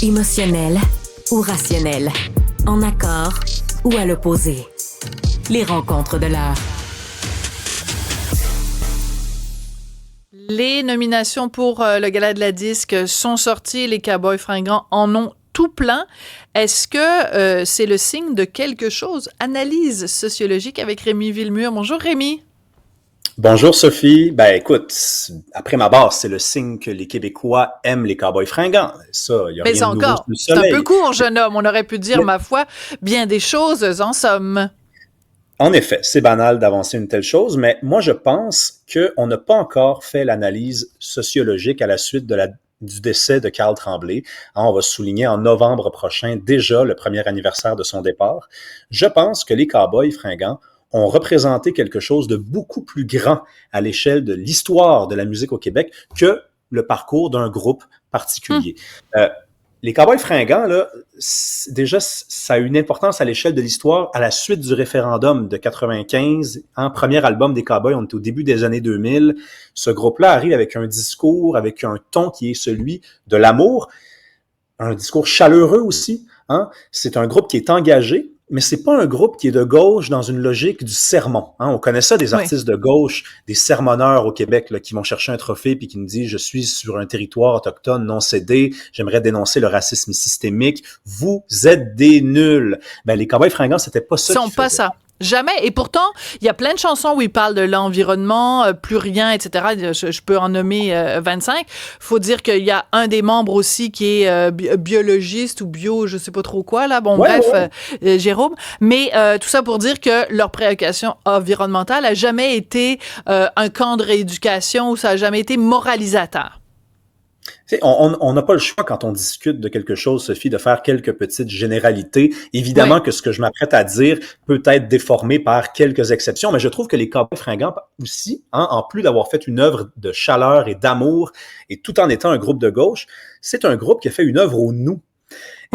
Émotionnel ou rationnel, en accord ou à l'opposé. Les rencontres de l'heure. Les nominations pour le Gala de la disque sont sorties. Les Cowboys fringants en ont tout plein. Est-ce que c'est le signe de quelque chose? Analyse sociologique avec Rémi Villemur. Bonjour Rémi. Bonjour Sophie. Ben écoute, après ma barre, c'est le signe que les Québécois aiment les Cowboys fringants. Ça, il y a Mais rien de nouveau encore, sous le c'est soleil. un peu court, jeune homme. On aurait pu dire, Mais, ma foi, bien des choses en somme. en effet, c'est banal d'avancer une telle chose, mais moi je pense qu'on n'a pas encore fait l'analyse sociologique à la suite du décès de Carl Tremblay. On va souligner en novembre prochain déjà le premier anniversaire de son départ. Je pense que les Cowboys fringants ont représenté quelque chose de beaucoup plus grand à l'échelle de l'histoire de la musique au Québec que le parcours d'un groupe particulier. Les Cowboys fringants, là, déjà, ça a une importance à l'échelle de l'histoire à la suite du référendum de 95. Premier album des Cowboys, on est au début des années 2000. Ce groupe-là arrive avec un discours, avec un ton qui est celui de l'amour, un discours chaleureux aussi. C'est un groupe qui est engagé, mais c'est pas un groupe qui est de gauche dans une logique du sermon. On connaît ça des artistes de gauche, des sermonneurs au Québec là, qui vont chercher un trophée puis qui nous disent « Je suis sur un territoire autochtone non cédé, j'aimerais dénoncer le racisme systémique. Vous êtes des nuls. » Ben, les Cowboys fringants, c'était pas ça. Ils sont pas ça. Jamais. Et pourtant, il y a plein de chansons où ils parlent de l'environnement, plus rien, etc. Je peux en nommer 25. Faut dire qu'il y a un des membres aussi qui est biologiste ou bio, je sais pas trop quoi, là. Bon, Jérôme. Mais tout ça pour dire que leur préoccupation environnementale a jamais été un camp de rééducation ou ça a jamais été moralisateur. On n'a pas le choix quand on discute de quelque chose, Sophie, de faire quelques petites généralités. Évidemment que ce que je m'apprête à dire peut être déformé par quelques exceptions, mais je trouve que les Cowboys fringants aussi, en plus d'avoir fait une œuvre de chaleur et d'amour, et tout en étant un groupe de gauche, c'est un groupe qui a fait une œuvre au nous.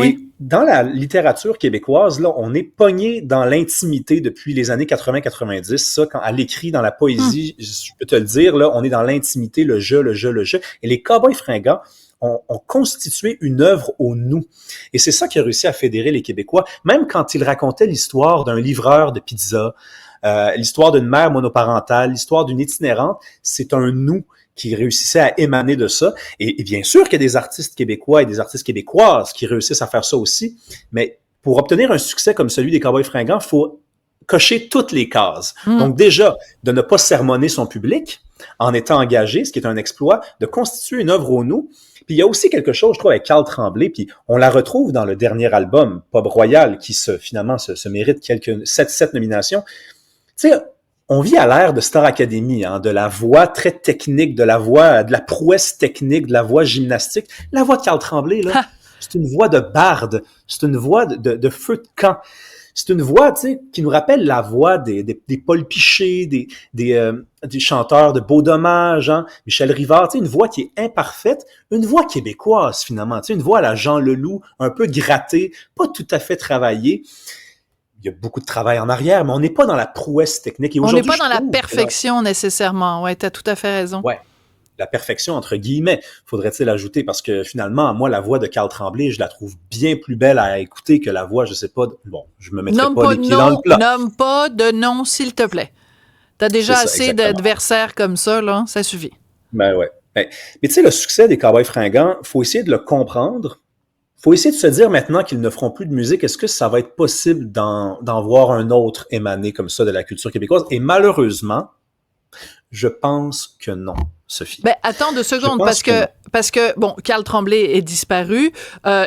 Et dans la littérature québécoise, là, on est pogné dans l'intimité depuis les années 80-90. Ça, quand à l'écrit, dans la poésie, je peux te le dire, là, on est dans l'intimité, le jeu. Et les Cowboys fringants ont constitué une œuvre au nous. Et c'est ça qui a réussi à fédérer les Québécois. Même quand ils racontaient l'histoire d'un livreur de pizza, l'histoire d'une mère monoparentale, l'histoire d'une itinérante, c'est un nous qui réussissaient à émaner de ça. Et bien sûr qu'il y a des artistes québécois et des artistes québécoises qui réussissent à faire ça aussi, mais pour obtenir un succès comme celui des Cowboys fringants, il faut cocher toutes les cases. Donc déjà, de ne pas sermonner son public en étant engagé, ce qui est un exploit, de constituer une œuvre au nous. Puis il y a aussi quelque chose, je trouve, avec Carl Tremblay, puis on la retrouve dans le dernier album, Pub Royal, qui finalement se mérite quelques 7 nominations. Tu sais, on vit à l'ère de Star Academy, de la voix très technique, de la prouesse technique, de la voix gymnastique. La voix de Carl Tremblay, là, c'est une voix de barde, c'est une voix de feu de camp. C'est une voix, tu sais, qui nous rappelle la voix des Paul Piché, des chanteurs de Beau Dommage, Michel Rivard, tu sais, une voix qui est imparfaite, une voix québécoise finalement, tu sais, une voix à la Jean Leloup, un peu grattée, pas tout à fait travaillée. Il y a beaucoup de travail en arrière, mais on n'est pas dans la prouesse technique. Et on n'est pas dans la perfection nécessairement. Ouais, t'as tout à fait raison. Ouais, la perfection entre guillemets, faudrait-il ajouter, parce que finalement, moi, la voix de Carl Tremblay, je la trouve bien plus belle à écouter que la voix, je sais pas, bon, je me mettrai pas les pieds dans le plat. Nomme pas de nom, s'il te plaît. T'as déjà assez d'adversaires comme ça, là, ça suffit. Ben ouais. Mais tu sais, le succès des Cowboys fringants, faut essayer de le comprendre. Faut essayer de se dire maintenant qu'ils ne feront plus de musique, est-ce que ça va être possible d'en voir un autre émaner comme ça de la culture québécoise? Et malheureusement, je pense que non, Sophie. Ben, attends 2 secondes, parce que, bon, Carl Tremblay est disparu,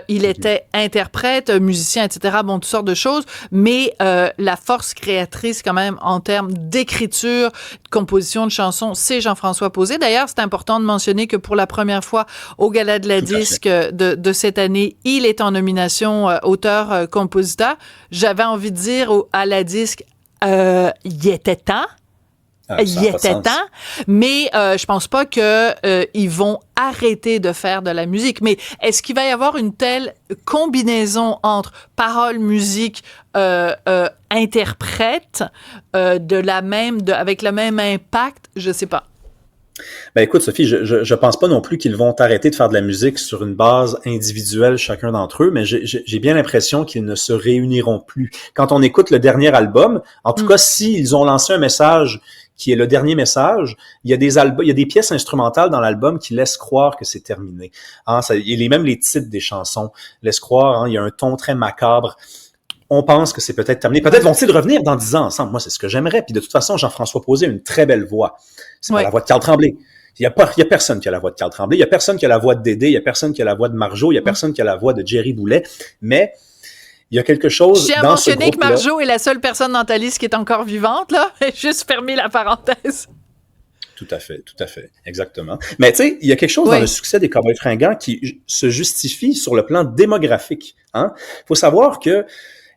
il était interprète, musicien, etc., bon, toutes sortes de choses, mais la force créatrice, quand même, en termes d'écriture, de composition de chansons, c'est Jean-François Pauzé. D'ailleurs, c'est important de mentionner que pour la première fois au Gala de la disque de cette année, il est en nomination auteur-compositeur. J'avais envie de dire à la disque, il était temps. Il était temps, mais je pense pas que ils vont arrêter de faire de la musique. Mais est-ce qu'il va y avoir une telle combinaison entre parole, musique, interprète avec le même impact? Je sais pas. Ben écoute, Sophie, je pense pas non plus qu'ils vont arrêter de faire de la musique sur une base individuelle chacun d'entre eux, mais j'ai bien l'impression qu'ils ne se réuniront plus. Quand on écoute le dernier album, en tout cas, s'ils ont lancé un message qui est le dernier message, il y a des pièces instrumentales dans l'album qui laissent croire que c'est terminé. Hein, même les titres des chansons laissent croire, hein, il y a un ton très macabre. On pense que c'est peut-être terminé. Peut-être vont-ils revenir dans 10 ans ensemble. Moi, c'est ce que j'aimerais. Puis de toute façon, Jean-François Posé a une très belle voix. C'est pas la voix de Carl Tremblay. Il y a personne qui a la voix de Carl Tremblay. Il y a personne qui a la voix de Dédé. Il y a personne qui a la voix de Marjo. Il y a personne qui a la voix de Jerry Boulet. Mais il y a quelque chose dans ce groupe-là. J'ai mentionné que Marjo est la seule personne dans ta liste qui est encore vivante, là. Juste fermer la parenthèse. Tout à fait, exactement. Mais tu sais, il y a quelque chose dans le succès des Cowboys Fringants qui se justifie sur le plan démographique. Hein? Faut savoir que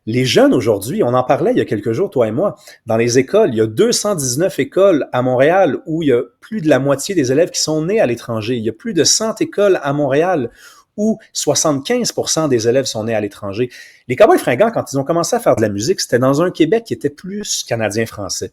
les jeunes aujourd'hui, on en parlait il y a quelques jours, toi et moi, dans les écoles, il y a 219 écoles à Montréal où il y a plus de la moitié des élèves qui sont nés à l'étranger. Il y a plus de 100 écoles à Montréal où 75% des élèves sont nés à l'étranger. Les Cowboys Fringants, quand ils ont commencé à faire de la musique, c'était dans un Québec qui était plus canadien-français.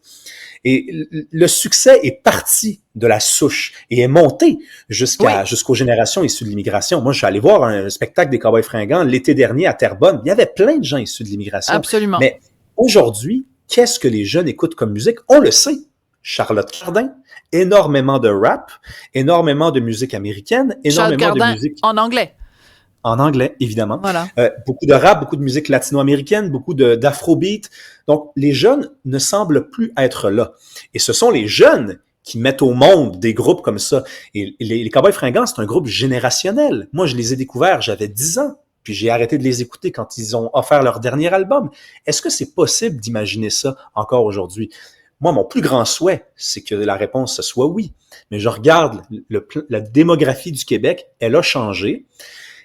Et le succès est parti de la souche et est monté jusqu'aux générations issues de l'immigration. Moi, je suis allé voir un spectacle des Cowboys Fringants l'été dernier à Terrebonne. Il y avait plein de gens issus de l'immigration. Absolument. Mais aujourd'hui, qu'est-ce que les jeunes écoutent comme musique? On le sait. Charlotte Cardin, énormément de rap, énormément de musique américaine, énormément de musique en anglais. En anglais, évidemment. Voilà. Beaucoup de rap, beaucoup de musique latino-américaine, beaucoup d'afrobeat. Donc, les jeunes ne semblent plus être là. Et ce sont les jeunes qui mettent au monde des groupes comme ça. Et les Cowboys Fringants, c'est un groupe générationnel. Moi, je les ai découverts, j'avais 10 ans. Puis j'ai arrêté de les écouter quand ils ont offert leur dernier album. Est-ce que c'est possible d'imaginer ça encore aujourd'hui? Moi, mon plus grand souhait, c'est que la réponse, ce soit oui. Mais je regarde la démographie du Québec, elle a changé.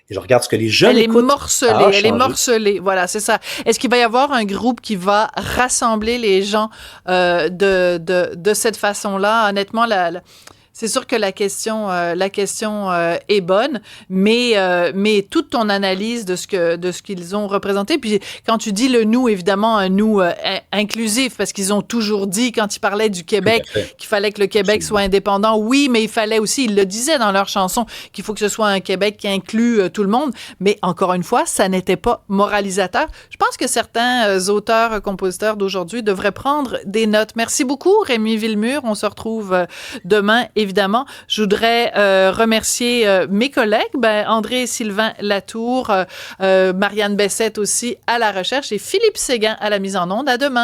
Et je regarde ce que les jeunes écoutent. Elle est morcelée. Voilà, c'est ça. Est-ce qu'il va y avoir un groupe qui va rassembler les gens de cette façon-là? Honnêtement, c'est sûr que la question est bonne, mais toute ton analyse de ce qu'ils ont représenté, puis quand tu dis le nous, évidemment un nous inclusif, parce qu'ils ont toujours dit quand ils parlaient du Québec qu'il fallait que le Québec soit indépendant. Oui, mais il fallait aussi, ils le disaient dans leur chanson, qu'il faut que ce soit un Québec qui inclut tout le monde. Mais encore une fois, ça n'était pas moralisateur. Je pense que certains auteurs, compositeurs d'aujourd'hui devraient prendre des notes. Merci beaucoup, Rémi Villemure. On se retrouve demain. Évidemment, je voudrais remercier mes collègues, André et Sylvain Latour, Marianne Bessette aussi à la recherche et Philippe Séguin à la mise en onde. À demain.